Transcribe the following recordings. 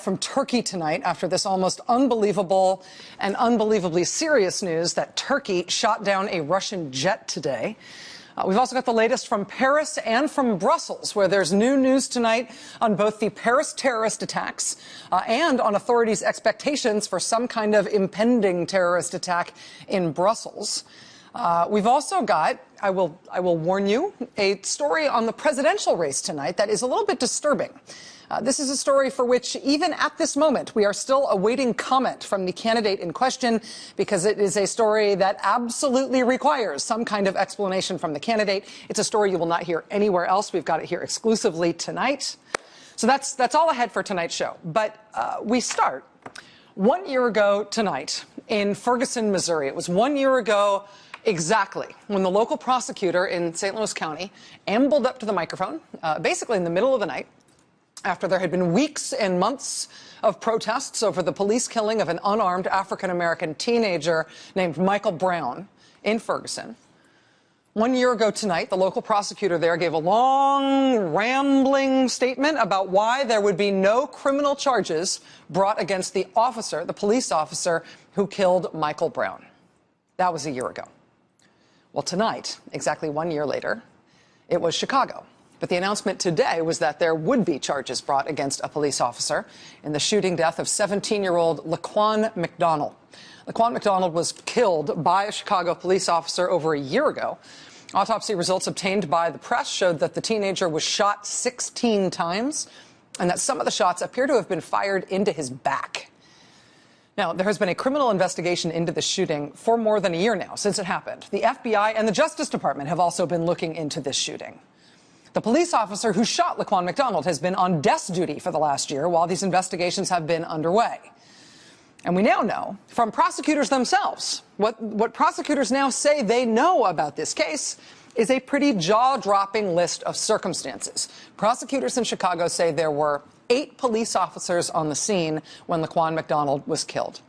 From Turkey tonight after this almost unbelievable and unbelievably serious news that Turkey shot down a Russian jet today. We've also got the latest from Paris and from Brussels, where there's new news tonight on both the Paris terrorist attacks and on authorities' expectations for some kind of impending terrorist attack in Brussels. We've also got, I will warn you, a story on the presidential race tonight that is a little bit disturbing. This is a story for which, even at this moment, we are still awaiting comment from the candidate in question, because it is a story that absolutely requires some kind of explanation from the candidate. It's a story you will not hear anywhere else. We've got it here exclusively tonight. So that's all ahead for tonight's show. But we start 1 year ago tonight in Ferguson, Missouri. It was 1 year ago exactly when the local prosecutor in St. Louis County ambled up to the microphone, basically in the middle of the night, after there had been weeks and months of protests over the police killing of an unarmed African-American teenager named Michael Brown in Ferguson. 1 year ago tonight, the local prosecutor there gave a long, rambling statement about why there would be no criminal charges brought against the officer, the police officer, who killed Michael Brown. That was a year ago. Well, tonight, exactly 1 year later, it was Chicago. But the announcement today was that there would be charges brought against a police officer in the shooting death of 17-year-old Laquan McDonald. Laquan McDonald was killed by a Chicago police officer over a year ago. Autopsy results obtained by the press showed that the teenager was shot 16 times and that some of the shots appear to have been fired into his back. Now, there has been a criminal investigation into the shooting for more than a year now since it happened. The FBI and the Justice Department have also been looking into this shooting. The police officer who shot Laquan McDonald has been on desk duty for the last year while these investigations have been underway. And we now know from prosecutors themselves, what prosecutors now say they know about this case is a pretty jaw-dropping list of circumstances. Prosecutors in Chicago say there were 8 police officers on the scene when Laquan McDonald was killed.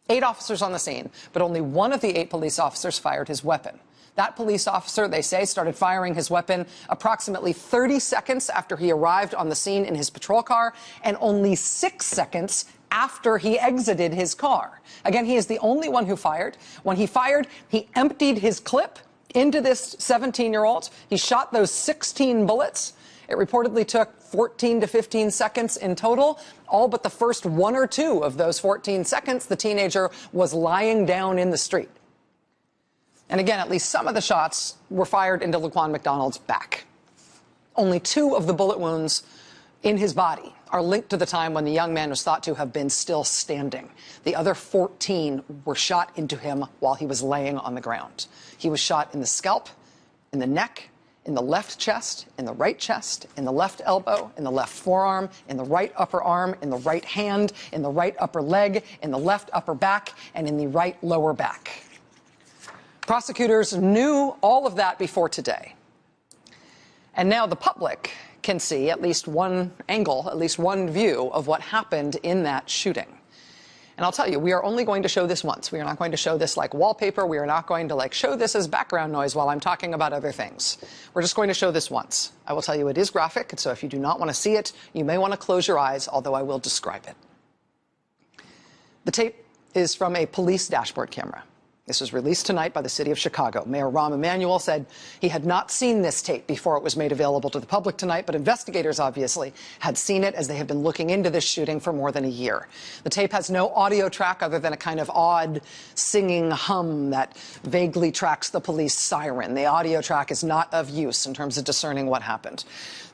8 officers on the scene, but only one of the 8 police officers fired his weapon. That police officer, they say, started firing his weapon approximately 30 seconds after he arrived on the scene in his patrol car, and only 6 seconds after he exited his car. Again, he is the only one who fired. When he fired, he emptied his clip into this 17-year-old. He shot those 16 bullets. It reportedly took 14 to 15 seconds in total. All but the first 1 or 2 of those 14 seconds, the teenager was lying down in the street. And again, at least some of the shots were fired into Laquan McDonald's back. Only 2 of the bullet wounds in his body are linked to the time when the young man was thought to have been still standing. The other 14 were shot into him while he was laying on the ground. He was shot in the scalp, in the neck, in the left chest, in the right chest, in the left elbow, in the left forearm, in the right upper arm, in the right hand, in the right upper leg, in the left upper back, and in the right lower back. Prosecutors knew all of that before today. And now the public can see at least one angle, at least one view of what happened in that shooting. And I'll tell you, we are only going to show this once. We are not going to show this like wallpaper. We are not going to show this as background noise while I'm talking about other things. We're just going to show this once. I will tell you it is graphic, and so if you do not want to see it, you may want to close your eyes, although I will describe it. The tape is from a police dashboard camera. This was released tonight by the city of Chicago. Mayor Rahm Emanuel said he had not seen this tape before it was made available to the public tonight, but investigators obviously had seen it as they have been looking into this shooting for more than a year. The tape has no audio track other than a kind of odd singing hum that vaguely tracks the police siren. The audio track is not of use in terms of discerning what happened.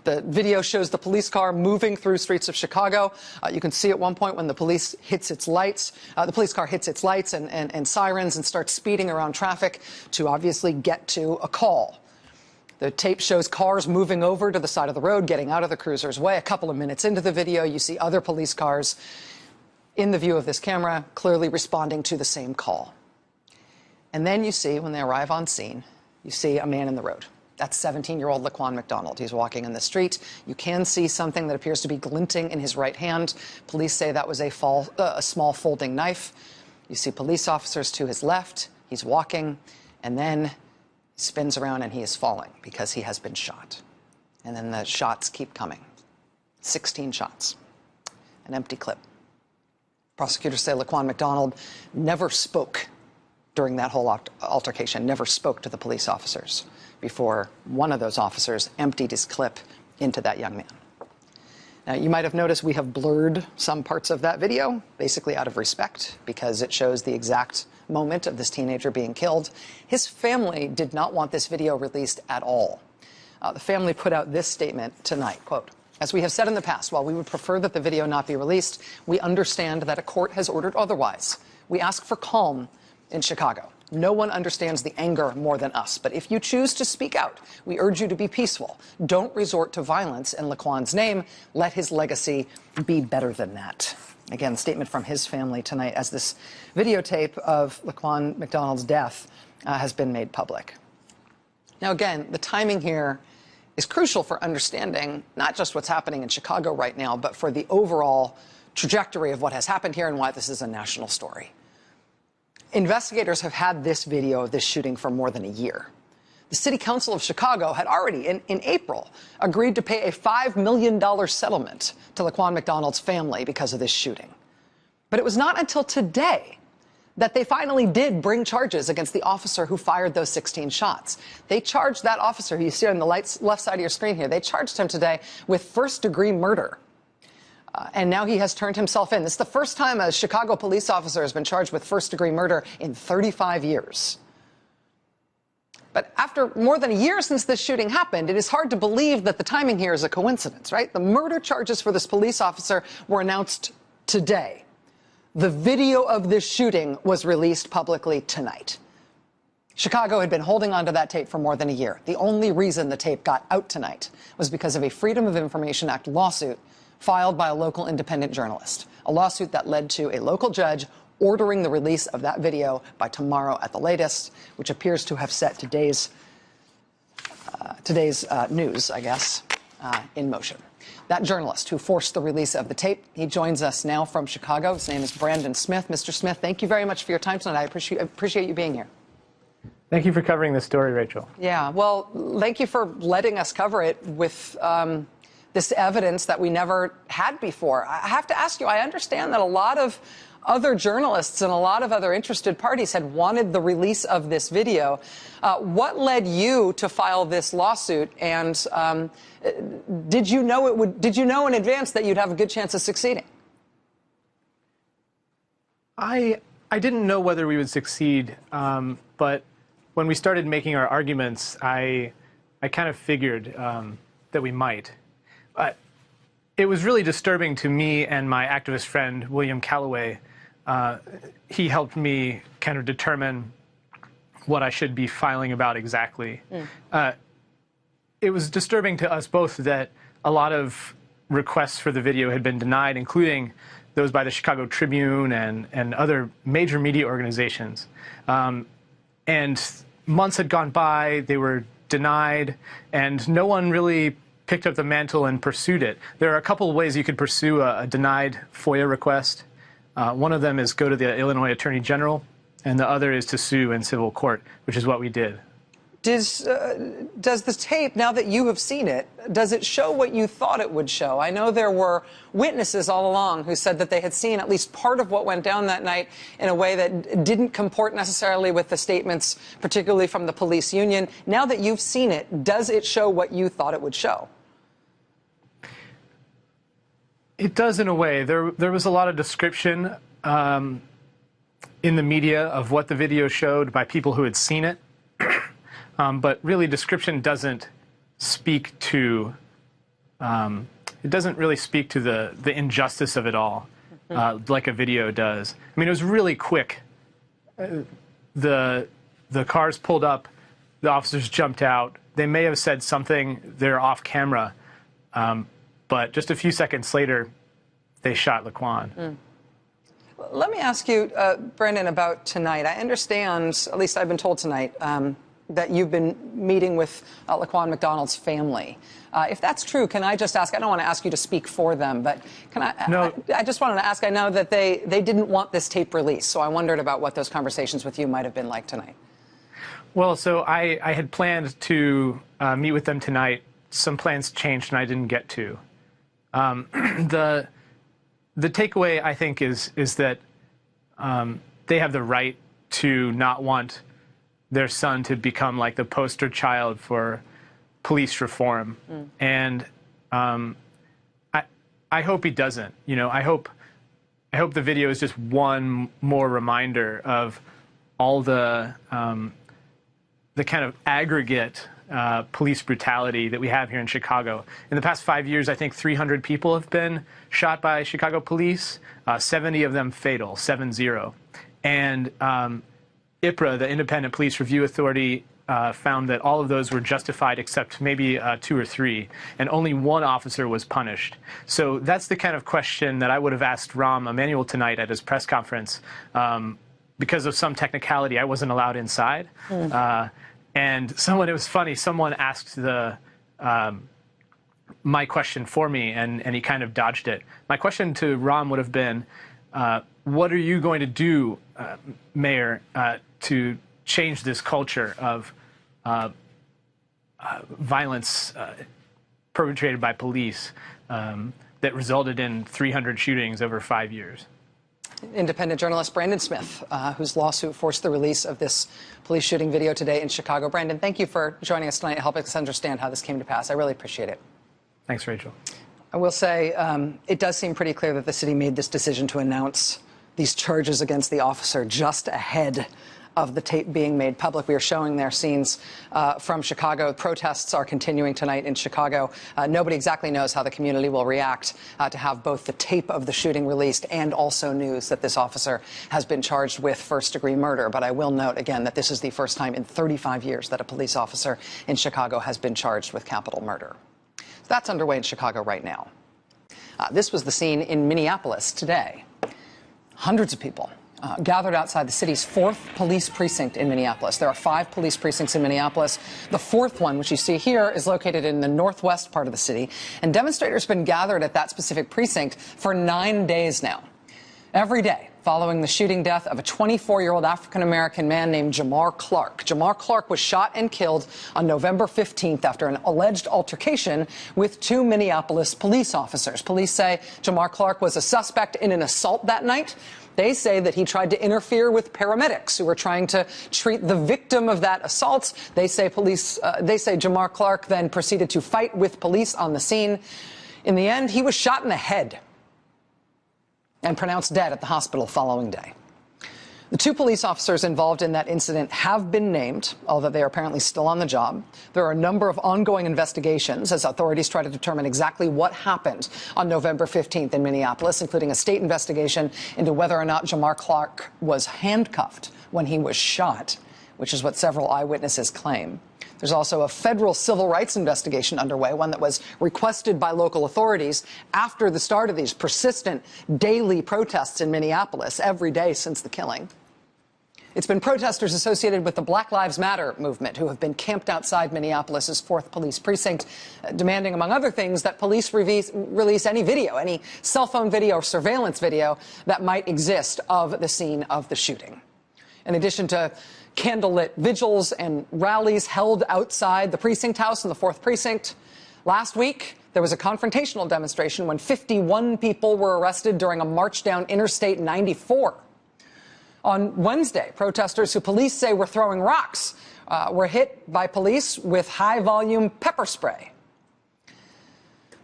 The video shows the police car moving through streets of Chicago. You can see at one point when the police hits its lights, the police car hits its lights and sirens and starts speeding around traffic to obviously get to a call. The tape shows cars moving over to the side of the road, getting out of the cruiser's way. A couple of minutes into the video, you see other police cars in the view of this camera, clearly responding to the same call. And then you see, when they arrive on scene, you see a man in the road. That's 17-year-old Laquan McDonald. He's walking in the street. You can see something that appears to be glinting in his right hand. Police say that was a small folding knife. You see police officers to his left. He's walking, and then he spins around and he is falling because he has been shot. And then the shots keep coming. 16 shots. an empty clip. Prosecutors say Laquan McDonald never spoke during that whole altercation, never spoke to the police officers before one of those officers emptied his clip into that young man. Now, you might have noticed we have blurred some parts of that video, basically out of respect, because it shows the exact moment of this teenager being killed. His family did not want this video released at all. The family put out this statement tonight, quote, "As we have said in the past, while we would prefer that the video not be released, we understand that a court has ordered otherwise. We ask for calm in Chicago. No one understands the anger more than us. But if you choose to speak out, we urge you to be peaceful. Don't resort to violence in Laquan's name. Let his legacy be better than that." Again, statement from his family tonight as this videotape of Laquan McDonald's death has been made public. Now, again, the timing here is crucial for understanding not just what's happening in Chicago right now, but for the overall trajectory of what has happened here and why this is a national story. Investigators have had this video of this shooting for more than a year. The City Council of Chicago had already, in April, agreed to pay a $5 million settlement to Laquan McDonald's family because of this shooting. But it was not until today that they finally did bring charges against the officer who fired those 16 shots. They charged that officer, who you see on the left side of your screen here, they charged him today with first-degree murder. And now he has turned himself in. This is the first time a Chicago police officer has been charged with first-degree murder in 35 years. But after more than a year since this shooting happened, it is hard to believe that the timing here is a coincidence, right? The murder charges for this police officer were announced today. The video of this shooting was released publicly tonight. Chicago had been holding on to that tape for more than a year. The only reason the tape got out tonight was because of a Freedom of Information Act lawsuit filed by a local independent journalist, a lawsuit that led to a local judge ordering the release of that video by tomorrow at the latest, which appears to have set today's news, I guess, in motion. That journalist who forced the release of the tape, he joins us now from Chicago. His name is Brandon Smith. Mr. Smith, thank you very much for your time tonight. I appreciate you being here. Thank you for covering this story, Rachel. Yeah, well, thank you for letting us cover it with this evidence that we never had before. I have to ask you, I understand that a lot of other journalists and a lot of other interested parties had wanted the release of this video. What led you to file this lawsuit? And did you know in advance that you'd have a good chance of succeeding? I didn't know whether we would succeed, but when we started making our arguments, I kind of figured that we might. It was really disturbing to me and my activist friend, William Calloway. He helped me kind of determine what I should be filing about exactly. It was disturbing to us both that a lot of requests for the video had been denied, including those by the Chicago Tribune and other major media organizations. And months had gone by, they were denied, and no one really picked up the mantle and pursued it. There are a couple of ways you could pursue a denied FOIA request. One of them is go to the Illinois Attorney General, and the other is to sue in civil court, which is what we did. Does the tape, now that you have seen it, does it show what you thought it would show? I know there were witnesses all along who said that they had seen at least part of what went down that night in a way that didn't comport necessarily with the statements, particularly from the police union. Now that you've seen it, does it show what you thought it would show? It does in a way. There was a lot of description in the media of what the video showed by people who had seen it. But really, description doesn't speak to it doesn't really speak to the injustice of it all, like a video does. I mean, it was really quick. The cars pulled up, the officers jumped out. They may have said something. They're off camera, but just a few seconds later, they shot Laquan. Let me ask you, Brandon, about tonight. I understand, at least I've been told tonight, that you've been meeting with Laquan McDonald's family. If that's true, can I just ask, I don't want to ask you to speak for them, but can I, no. I just wanted to ask, I know that they didn't want this tape released, so I wondered about what those conversations with you might have been like tonight. Well, so I had planned to meet with them tonight. Some plans changed and I didn't get to. The the takeaway, I think, is that they have the right to not want their son to become like the poster child for police reform. And I hope he doesn't. You know, I hope the video is just one more reminder of all the kind of aggregate police brutality that we have here in Chicago. In the past 5 years, I think 300 people have been shot by Chicago police, 70 of them fatal, 7-0. And IPRA, the Independent Police Review Authority, found that all of those were justified except maybe 2 or 3, and only 1 officer was punished. So that's the kind of question that I would have asked Rahm Emanuel tonight at his press conference. Because of some technicality, I wasn't allowed inside. And it was funny, someone asked my question for me, and he kind of dodged it. My question to Rahm would have been, what are you going to do, Mayor, to change this culture of violence perpetrated by police that resulted in 300 shootings over 5 years? Independent journalist Brandon Smith, whose lawsuit forced the release of this police shooting video today in Chicago. Brandon, thank you for joining us tonight and helping us understand how this came to pass. I really appreciate it. Thanks, Rachel. I will say it does seem pretty clear that the city made this decision to announce these charges against the officer just ahead of the tape being made public. We are showing their scenes from Chicago. Protests are continuing tonight in Chicago. Nobody exactly knows how the community will react to have both the tape of the shooting released and also news that this officer has been charged with first-degree murder. But I will note again that this is the first time in 35 years that a police officer in Chicago has been charged with capital murder. So that's underway in Chicago right now. This was the scene in Minneapolis today. Hundreds of people gathered outside the city's 4th police precinct in Minneapolis. There are 5 police precincts in Minneapolis. The 4th one, which you see here, is located in the northwest part of the city. And demonstrators have been gathered at that specific precinct for 9 days now. Every day, following the shooting death of a 24-year-old African-American man named Jamar Clark. Jamar Clark was shot and killed on November 15th after an alleged altercation with 2 Minneapolis police officers. Police say Jamar Clark was a suspect in an assault that night. They say that he tried to interfere with paramedics who were trying to treat the victim of that assault. They say Jamar Clark then proceeded to fight with police on the scene. In the end, he was shot in the head and pronounced dead at the hospital following day. The 2 police officers involved in that incident have been named, although they are apparently still on the job. There are a number of ongoing investigations as authorities try to determine exactly what happened on November 15th in Minneapolis, including a state investigation into whether or not Jamar Clark was handcuffed when he was shot, which is what several eyewitnesses claim. There's also a federal civil rights investigation underway, one that was requested by local authorities after the start of these persistent daily protests in Minneapolis every day since the killing. It's been protesters associated with the Black Lives Matter movement who have been camped outside Minneapolis's 4th police precinct, demanding, among other things, that police release any video, any cell phone video or surveillance video that might exist of the scene of the shooting. In addition to candlelit vigils and rallies held outside the precinct house in the 4th precinct, last week there was a confrontational demonstration when 51 people were arrested during a march down Interstate 94. On Wednesday, protesters who police say were throwing rocks were hit by police with high-volume pepper spray.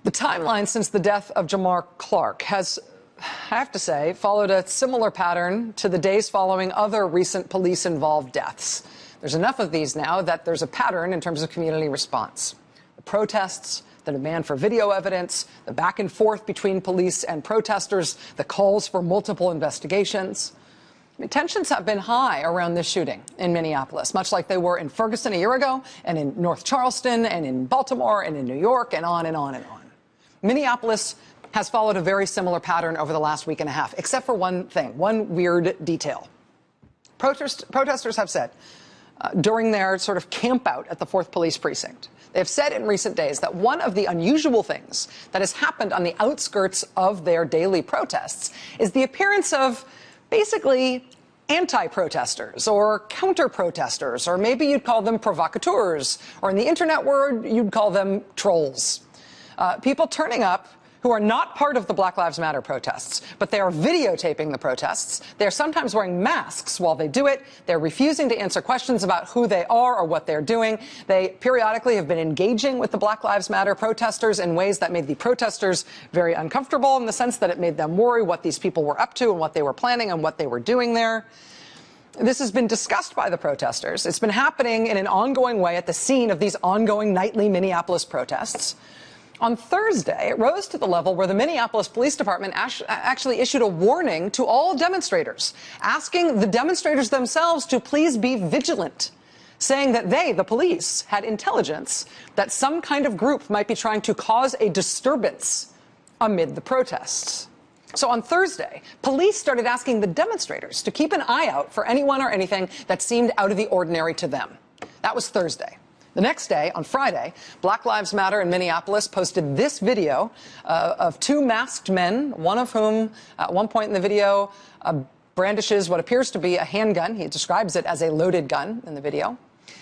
The timeline since the death of Jamar Clark has, I have to say, followed a similar pattern to the days following other recent police-involved deaths. There's enough of these now that there's a pattern in terms of community response. The protests, the demand for video evidence, the back and forth between police and protesters, the calls for multiple investigations. Tensions have been high around this shooting in Minneapolis, much like they were in Ferguson a year ago, and in North Charleston, and in Baltimore, and in New York, and on and on and on. Minneapolis has followed a very similar pattern over the last week and a half, except for one thing, one weird detail. Protesters have said during their sort of camp out at the 4th police precinct, they have said in recent days that one of the unusual things that has happened on the outskirts of their daily protests is the appearance of basically anti-protesters or counter-protesters, or maybe you'd call them provocateurs, or in the internet word, you'd call them trolls. People turning up who are not part of the Black Lives Matter protests, but they are videotaping the protests. They're sometimes wearing masks while they do it. They're refusing to answer questions about who they are or what they're doing. They periodically have been engaging with the Black Lives Matter protesters in ways that made the protesters very uncomfortable, in the sense that it made them worry what these people were up to and what they were planning and what they were doing there. This has been discussed by the protesters. It's been happening in an ongoing way at the scene of these ongoing nightly Minneapolis protests. On Thursday, it rose to the level where the Minneapolis Police Department actually issued a warning to all demonstrators, asking the demonstrators themselves to please be vigilant, saying that they, the police, had intelligence that some kind of group might be trying to cause a disturbance amid the protests. So on Thursday, police started asking the demonstrators to keep an eye out for anyone or anything that seemed out of the ordinary to them. That was Thursday. The next day, on Friday, Black Lives Matter in Minneapolis posted this video of two masked men, one of whom, at one point in the video, brandishes what appears to be a handgun. He describes it as a loaded gun in the video.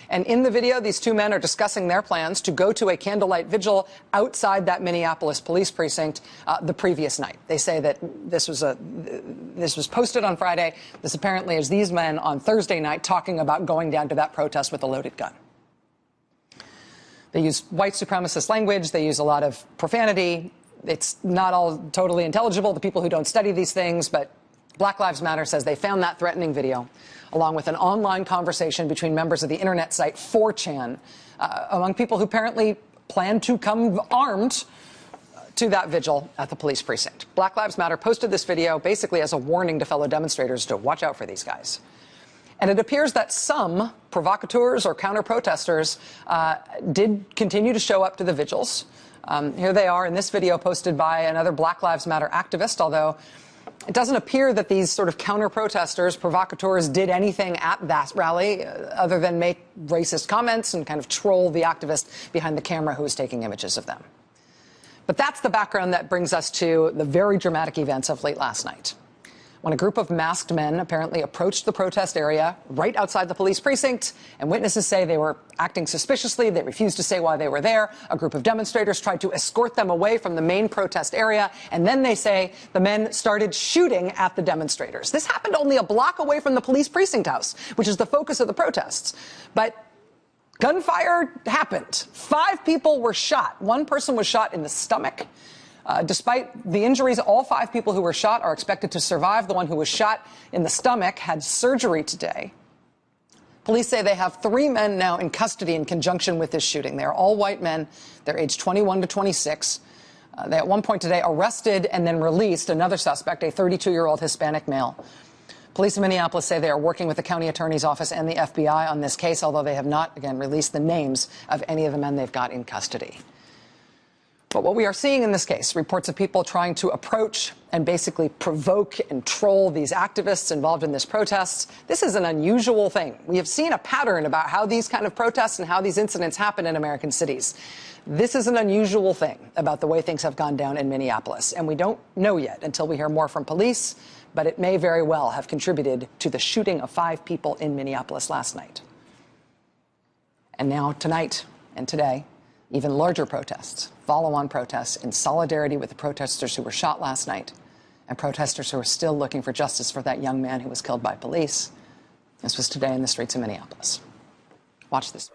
And in the video, these two men are discussing their plans to go to a candlelight vigil outside that Minneapolis police precinct the previous night. They say that this was posted on Friday. This apparently is these men on Thursday night talking about going down to that protest with a loaded gun. They use white supremacist language. They use a lot of profanity. It's not all totally intelligible to people who don't study these things, but Black Lives Matter says they found that threatening video, along with an online conversation between members of the internet site 4chan, among people who apparently plan to come armed to that vigil at the police precinct. Black Lives Matter posted this video basically as a warning to fellow demonstrators to watch out for these guys. And it appears that some provocateurs or counter-protesters did continue to show up to the vigils. Here they are in this video posted by another Black Lives Matter activist, although it doesn't appear that these sort of counter-protesters, provocateurs, did anything at that rally other than make racist comments and kind of troll the activist behind the camera who was taking images of them. But that's the background that brings us to the very dramatic events of late last night, when a group of masked men apparently approached the protest area right outside the police precinct, and witnesses say they were acting suspiciously. They refused to say why they were there. A group of demonstrators tried to escort them away from the main protest area, and then they say the men started shooting at the demonstrators. This happened only a block away from the police precinct house, which is the focus of the protests. But gunfire happened. 5 people were shot. 1 person was shot in the stomach. Despite the injuries, all 5 people who were shot are expected to survive. The one who was shot in the stomach had surgery today. Police say they have 3 men now in custody in conjunction with this shooting. They are all white men. They're aged 21 to 26. They at one point today arrested and then released another suspect, a 32-year-old Hispanic male. Police in Minneapolis say they are working with the county attorney's office and the FBI on this case, although they have not, again, released the names of any of the men they've got in custody. But what we are seeing in this case, reports of people trying to approach and basically provoke and troll these activists involved in this protest. This is an unusual thing. We have seen a pattern about how these kind of protests and how these incidents happen in American cities. This is an unusual thing about the way things have gone down in Minneapolis. And we don't know yet until we hear more from police, but it may very well have contributed to the shooting of 5 people in Minneapolis last night. And now tonight and today, even larger protests, follow-on protests in solidarity with the protesters who were shot last night and protesters who are still looking for justice for that young man who was killed by police. This was today in the streets of Minneapolis. Watch this.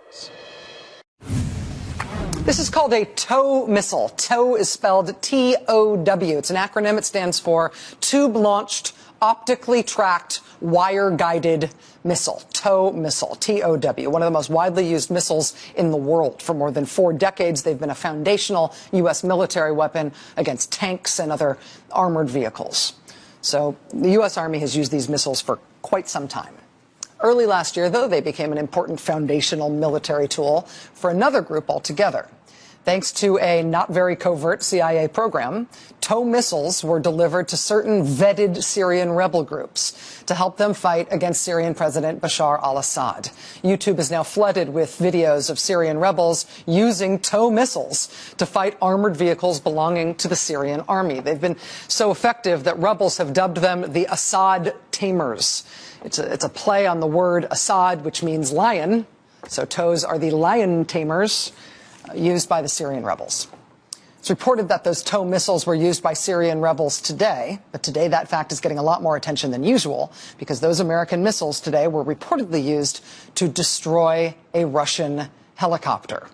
This is called a TOW missile. TOW is spelled T-O-W. It's an acronym. It stands for Tube-Launched, Optically Tracked, Wire-Guided Missile. TOW missile, T-O-W, one of the most widely used missiles in the world. For more than 4 decades, they've been a foundational U.S. military weapon against tanks and other armored vehicles. So the U.S. Army has used these missiles for quite some time. Early last year, though, they became an important foundational military tool for another group altogether. Thanks to a not very covert CIA program, TOW missiles were delivered to certain vetted Syrian rebel groups to help them fight against Syrian President Bashar al-Assad. YouTube is now flooded with videos of Syrian rebels using TOW missiles to fight armored vehicles belonging to the Syrian army. They've been so effective that rebels have dubbed them the Assad Tamers. It's a play on the word Assad, which means lion. So TOWs are the lion tamers used by the Syrian rebels. It's reported that those TOW missiles were used by Syrian rebels today, but today that fact is getting a lot more attention than usual because those American missiles today were reportedly used to destroy a Russian helicopter.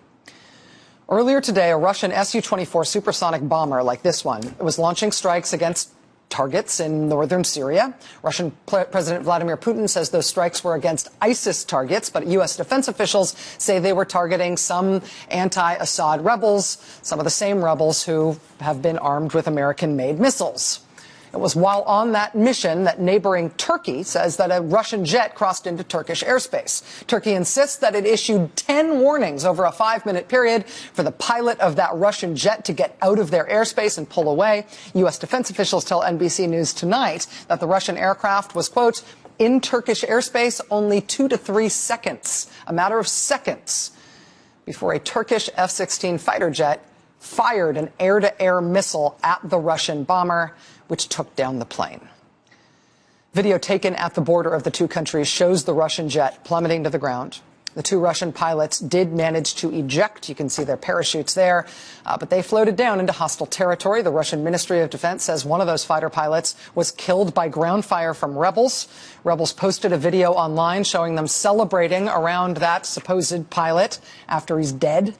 Earlier today, a Russian Su-24 supersonic bomber like this one was launching strikes against targets in northern Syria. Russian President Vladimir Putin says those strikes were against ISIS targets, but U.S. defense officials say they were targeting some anti-Assad rebels, some of the same rebels who have been armed with American-made missiles. It was while on that mission that neighboring Turkey says that a Russian jet crossed into Turkish airspace. Turkey insists that it issued 10 warnings over a 5-minute period for the pilot of that Russian jet to get out of their airspace and pull away. U.S. defense officials tell NBC News tonight that the Russian aircraft was, quote, in Turkish airspace only 2 to 3 seconds, a matter of seconds, before a Turkish F-16 fighter jet fired an air-to-air missile at the Russian bomber, which took down the plane. Video taken at the border of the two countries shows the Russian jet plummeting to the ground. The two Russian pilots did manage to eject. You can see their parachutes there, but they floated down into hostile territory. The Russian Ministry of Defense says one of those fighter pilots was killed by ground fire from rebels. Rebels posted a video online showing them celebrating around that supposed pilot after he's dead.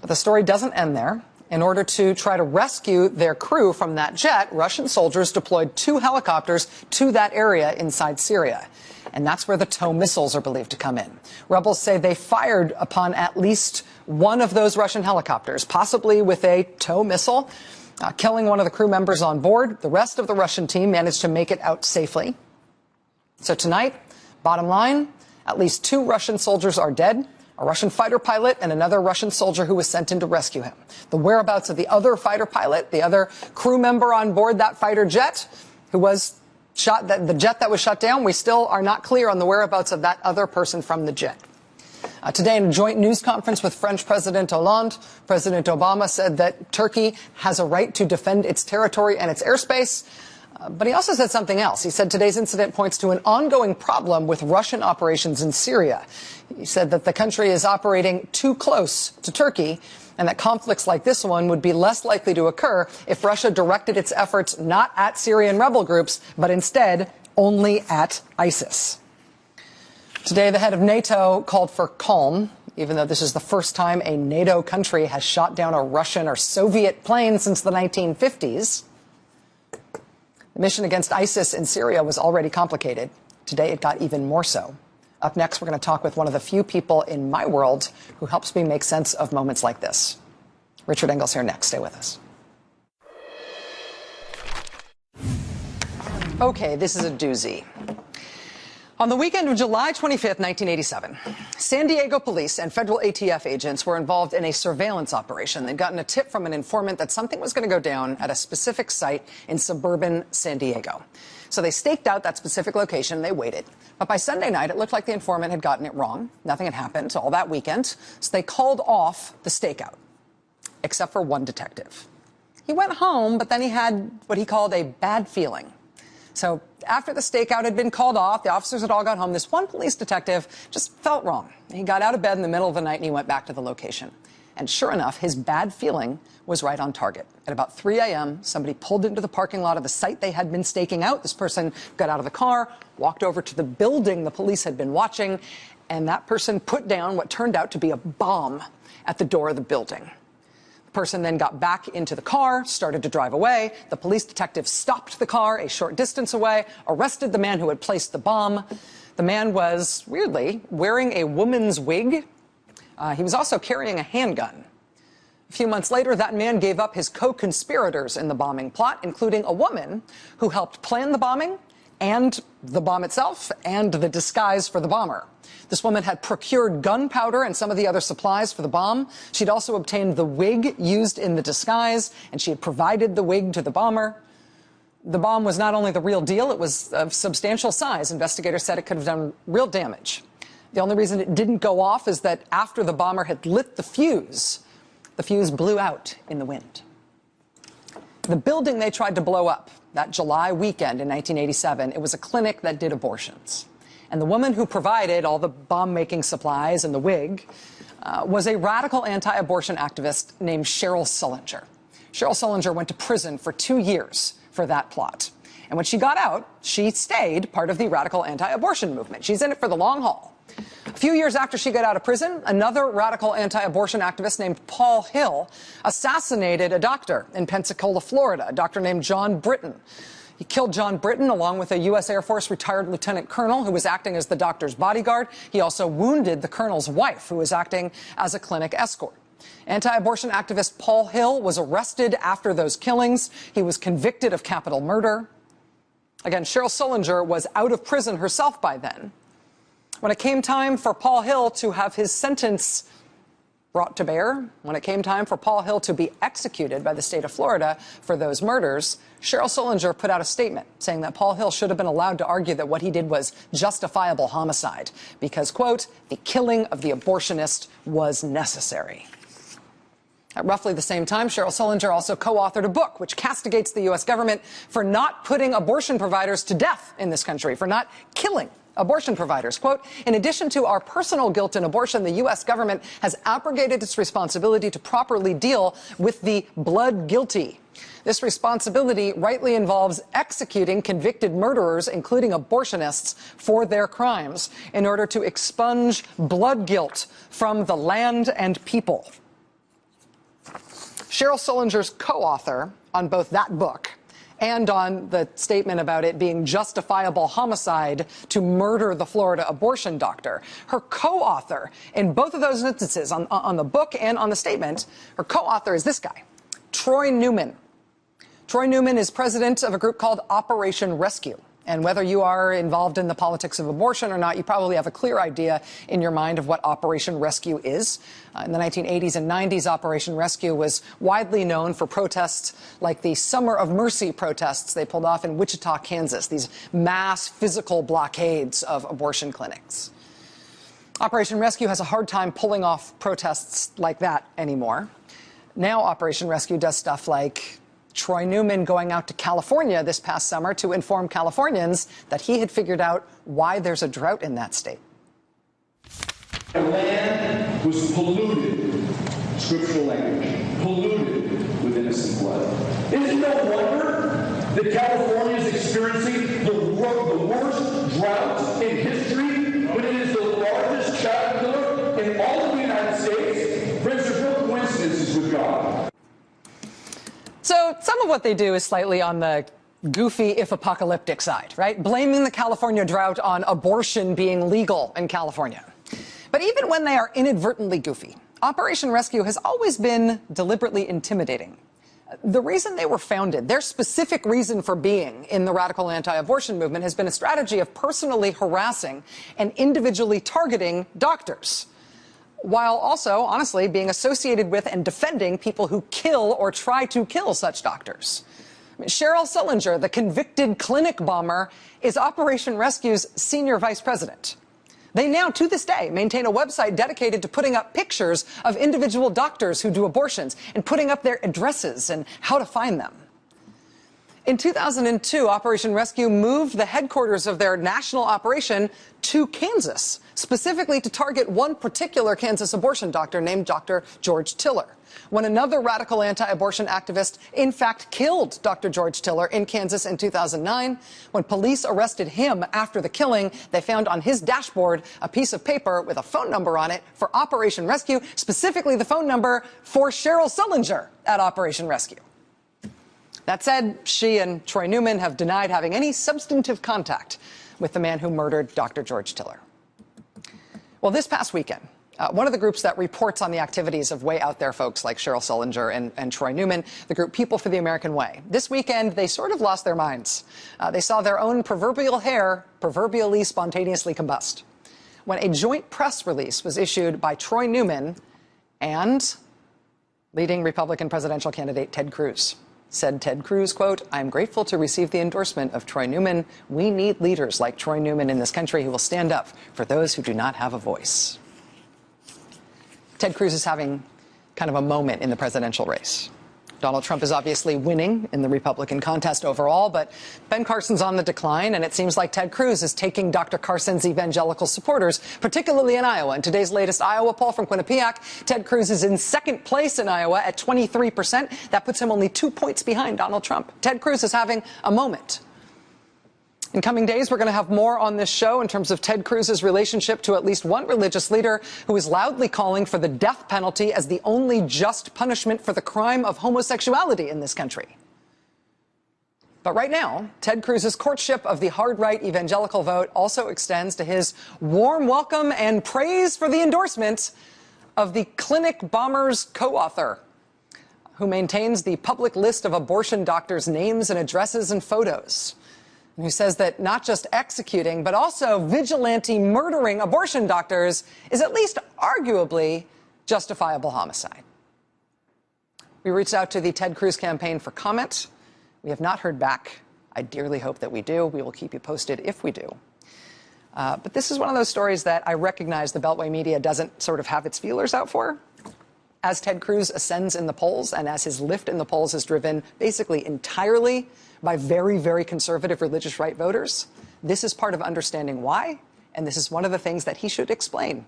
But the story doesn't end there. In order to try to rescue their crew from that jet, Russian soldiers deployed 2 helicopters to that area inside Syria. And that's where the TOW missiles are believed to come in. Rebels say they fired upon at least one of those Russian helicopters, possibly with a TOW missile, killing one of the crew members on board. The rest of the Russian team managed to make it out safely. So tonight, bottom line, at least 2 Russian soldiers are dead. A Russian fighter pilot and another Russian soldier who was sent in to rescue him. The whereabouts of the other fighter pilot, the other crew member on board that fighter jet who was shot, the jet that was shut down, we still are not clear on the whereabouts of that other person from the jet. Today, in a joint news conference with French President Hollande, President Obama said that Turkey has a right to defend its territory and its airspace. But he also said something else. He said today's incident points to an ongoing problem with Russian operations in Syria. He said that the country is operating too close to Turkey and that conflicts like this one would be less likely to occur if Russia directed its efforts not at Syrian rebel groups, but instead only at ISIS. Today, the head of NATO called for calm, even though this is the first time a NATO country has shot down a Russian or Soviet plane since the 1950s. The mission against ISIS in Syria was already complicated. Today, it got even more so. Up next, we're going to talk with one of the few people in my world who helps me make sense of moments like this. Richard Engel's here next. Stay with us. Okay, this is a doozy. On the weekend of July 25th, 1987, San Diego police and federal ATF agents were involved in a surveillance operation. They'd gotten a tip from an informant that something was going to go down at a specific site in suburban San Diego. So they staked out that specific location. They waited. But by Sunday night, it looked like the informant had gotten it wrong. Nothing had happened all that weekend. So they called off the stakeout, except for one detective. He went home, but then he had what he called a bad feeling. So after the stakeout had been called off, the officers had all gone home, this one police detective just felt wrong. He got out of bed in the middle of the night and he went back to the location. And sure enough, his bad feeling was right on target. At about 3 a.m., somebody pulled into the parking lot of the site they had been staking out. This person got out of the car, walked over to the building the police had been watching, and that person put down what turned out to be a bomb at the door of the building. Person then got back into the car, started to drive away. The police detective stopped the car a short distance away, arrested the man who had placed the bomb. The man was, weirdly, wearing a woman's wig. He was also carrying a handgun. A few months later, that man gave up his co-conspirators in the bombing plot, including a woman who helped plan the bombing and the bomb itself and the disguise for the bomber. This woman had procured gunpowder and some of the other supplies for the bomb. She'd also obtained the wig used in the disguise, and she had provided the wig to the bomber. The bomb was not only the real deal, it was of substantial size. Investigators said it could have done real damage. The only reason it didn't go off is that after the bomber had lit the fuse blew out in the wind. The building they tried to blow up that July weekend in 1987, it was a clinic that did abortions. And the woman who provided all the bomb-making supplies and the wig, was a radical anti-abortion activist named Cheryl Sullinger. Cheryl Sullinger went to prison for 2 years for that plot. And when she got out, she stayed part of the radical anti-abortion movement. She's in it for the long haul. A few years after she got out of prison, another radical anti-abortion activist named Paul Hill assassinated a doctor in Pensacola, Florida, a doctor named John Britton. He killed John Britton along with a U.S. Air Force retired lieutenant colonel who was acting as the doctor's bodyguard. He also wounded the colonel's wife, who was acting as a clinic escort. Anti-abortion activist Paul Hill was arrested after those killings. He was convicted of capital murder. Again, Cheryl Sullinger was out of prison herself by then. When it came time for Paul Hill to have his sentence brought to bear, when it came time for Paul Hill to be executed by the state of Florida for those murders, Cheryl Sullinger put out a statement saying that Paul Hill should have been allowed to argue that what he did was justifiable homicide because, quote, the killing of the abortionist was necessary. At roughly the same time, Cheryl Sullinger also co-authored a book which castigates the U.S. government for not putting abortion providers to death in this country, for not killing abortion providers. Quote, in addition to our personal guilt in abortion, the U.S. government has abrogated its responsibility to properly deal with the blood guilty. This responsibility rightly involves executing convicted murderers, including abortionists, for their crimes in order to expunge blood guilt from the land and people. Cheryl Sullinger's co-author on both that book and on the statement about it being justifiable homicide to murder the Florida abortion doctor. Her co-author in both of those instances, on the book and on the statement, her co-author is this guy, Troy Newman. Troy Newman is president of a group called Operation Rescue. And whether you are involved in the politics of abortion or not, you probably have a clear idea in your mind of what Operation Rescue is. In the 1980s and 90s, Operation Rescue was widely known for protests like the Summer of Mercy protests they pulled off in Wichita, Kansas, these mass physical blockades of abortion clinics. Operation Rescue has a hard time pulling off protests like that anymore. Now Operation Rescue does stuff like Troy Newman going out to California this past summer to inform Californians that he had figured out why there's a drought in that state. The land was polluted, scriptural language, polluted with innocent blood. Is it no wonder that California is experiencing the worst drought in history when it is the largest child killer in all of the United States? Friends, there's no coincidences with God. So some of what they do is slightly on the goofy, if apocalyptic side, right? Blaming the California drought on abortion being legal in California. But even when they are inadvertently goofy, Operation Rescue has always been deliberately intimidating. The reason they were founded, their specific reason for being in the radical anti-abortion movement, has been a strategy of personally harassing and individually targeting doctors, while also, honestly, being associated with and defending people who kill or try to kill such doctors. Cheryl Sullinger, the convicted clinic bomber, is Operation Rescue's senior vice president. They now, to this day, maintain a website dedicated to putting up pictures of individual doctors who do abortions and putting up their addresses and how to find them. In 2002, Operation Rescue moved the headquarters of their national operation to Kansas, specifically to target one particular Kansas abortion doctor named Dr. George Tiller. When another radical anti-abortion activist, in fact, killed Dr. George Tiller in Kansas in 2009, when police arrested him after the killing, they found on his dashboard a piece of paper with a phone number on it for Operation Rescue, specifically the phone number for Cheryl Sullinger at Operation Rescue. That said, she and Troy Newman have denied having any substantive contact with the man who murdered Dr. George Tiller. Well, this past weekend, one of the groups that reports on the activities of way out there folks like Cheryl Sullinger and Troy Newman, the group People for the American Way, this weekend they sort of lost their minds. They saw their own proverbial hair proverbially spontaneously combust when a joint press release was issued by Troy Newman and leading Republican presidential candidate Ted Cruz. Said Ted Cruz, quote, "I'm grateful to receive the endorsement of Troy Newman. We need leaders like Troy Newman in this country who will stand up for those who do not have a voice." Ted Cruz is having kind of a moment in the presidential race. Donald Trump is obviously winning in the Republican contest overall, but Ben Carson's on the decline, and it seems like Ted Cruz is taking Dr. Carson's evangelical supporters, particularly in Iowa. In today's latest Iowa poll from Quinnipiac, Ted Cruz is in second place in Iowa at 23%. That puts him only 2 points behind Donald Trump. Ted Cruz is having a moment. In coming days, we're going to have more on this show in terms of Ted Cruz's relationship to at least one religious leader who is loudly calling for the death penalty as the only just punishment for the crime of homosexuality in this country. But right now, Ted Cruz's courtship of the hard-right evangelical vote also extends to his warm welcome and praise for the endorsement of the Clinic Bombers co-author, who maintains the public list of abortion doctors' names and addresses and photos, and who says that not just executing, but also vigilante murdering abortion doctors is at least arguably justifiable homicide. We reached out to the Ted Cruz campaign for comment. We have not heard back. I dearly hope that we do. We will keep you posted if we do. But this is one of those stories that I recognize the Beltway media doesn't sort of have its feelers out for. As Ted Cruz ascends in the polls and as his lift in the polls is driven basically entirely by very, very conservative religious right voters, this is part of understanding why, and this is one of the things that he should explain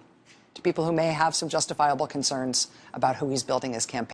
to people who may have some justifiable concerns about who he's building his campaign.